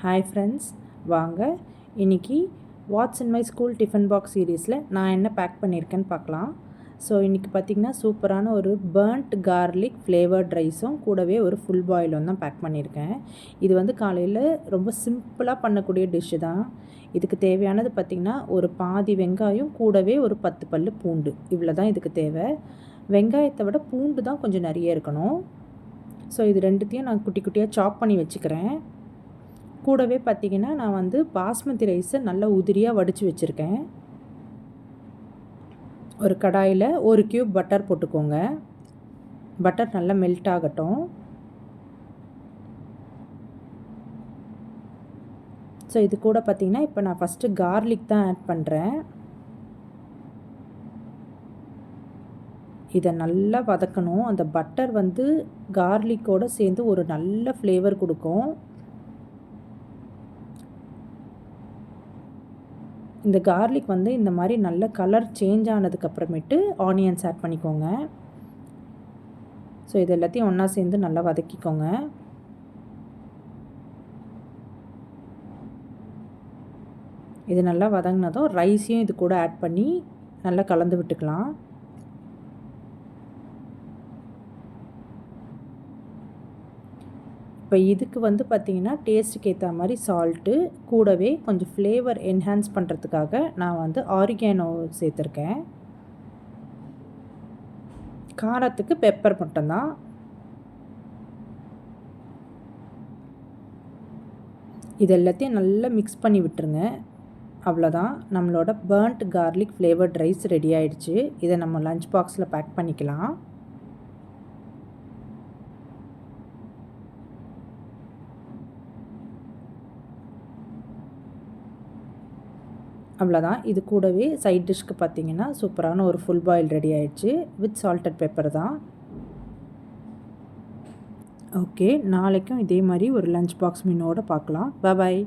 Hi friends, வாங்க இன்றைக்கி watts in my school tiffin box சீரீஸில் நான் என்ன பேக் பண்ணியிருக்கேன்னு பார்க்கலாம். ஸோ இன்றைக்கி பார்த்திங்கன்னா சூப்பரான ஒரு பர்ன்ட் கார்லிக் ஃப்ளேவர்ட் ரைஸும் கூடவே ஒரு ஃபுல் பாயிலும் தான் பேக் பண்ணியிருக்கேன். இது வந்து காலையில் ரொம்ப சிம்பிளாக பண்ணக்கூடிய டிஷ்ஷு தான். இதுக்கு தேவையானது பார்த்திங்கன்னா ஒரு பாதி வெங்காயம் கூடவே ஒரு 10 பல்லு பூண்டு, இவ்வளோ தான் இதுக்கு தேவை. வெங்காயத்தை விட பூண்டு தான் கொஞ்சம் நிறைய இருக்கணும். ஸோ இது ரெண்டுத்தையும் நான் குட்டி குட்டியாக சாப் பண்ணி வச்சுக்கிறேன். கூடவே பார்த்திங்கன்னா நான் வந்து பாஸ்மதி ரைஸை நல்லா உதிரியாக வடித்து வச்சுருக்கேன். ஒரு கடாயில் 1 கியூப் பட்டர் போட்டுக்கோங்க. பட்டர் நல்லா மெல்ட் ஆகட்டும். ஸோ இது கூட பார்த்திங்கன்னா இப்போ நான் ஃபஸ்ட்டு கார்லிக் தான் ஆட் பண்ணுறேன். இதை நல்லா வதக்கணும். அந்த பட்டர் வந்து கார்லிக்கோடு சேர்ந்து ஒரு நல்ல ஃப்ளேவர் கொடுக்கும். இந்த கார்லிக் வந்து இந்த மாதிரி நல்ல கலர் சேஞ்ச் ஆனதுக்கப்புறமேட்டு ஆனியன்ஸ் ஆட் பண்ணிக்கோங்க. ஸோ இது எல்லாத்தையும் ஒன்றா சேர்ந்து நல்லா வதக்கிக்கோங்க. இது நல்லா வதங்கினதும் ரைஸையும் இது கூட ஆட் பண்ணி நல்லா கலந்து விட்டுக்கலாம். இப்போ இதுக்கு வந்து பார்த்திங்கன்னா டேஸ்ட்டுக்கு ஏற்ற மாதிரி சால்ட்டு, கூடவே கொஞ்சம் ஃப்ளேவர் என்ஹான்ஸ் பண்ணுறதுக்காக நான் வந்து ஆரிகானோ சேர்த்துருக்கேன். காரத்துக்கு பெப்பர் மட்டும்தான். இது எல்லாத்தையும் நல்லா மிக்ஸ் பண்ணி விட்டுருங்க. அவ்வளோதான், நம்மளோட burnt garlic flavoured rice ready ஆகிடுச்சு. இதை நம்ம லஞ்ச் பாக்ஸில் பேக் பண்ணிக்கலாம். அவ்வளோதான். இது கூடவே சைட் டிஷ்க்கு பார்த்திங்கன்னா சூப்பரான ஒரு ஃபுல் பாயில் ரெடி ஆகிடுச்சு வித் சால்டட் பெப்பர் தான். ஓகே, நாளைக்கும் இதே மாதிரி ஒரு லஞ்ச் பாக்ஸ் மெனுவோட பார்க்கலாம். பாய்.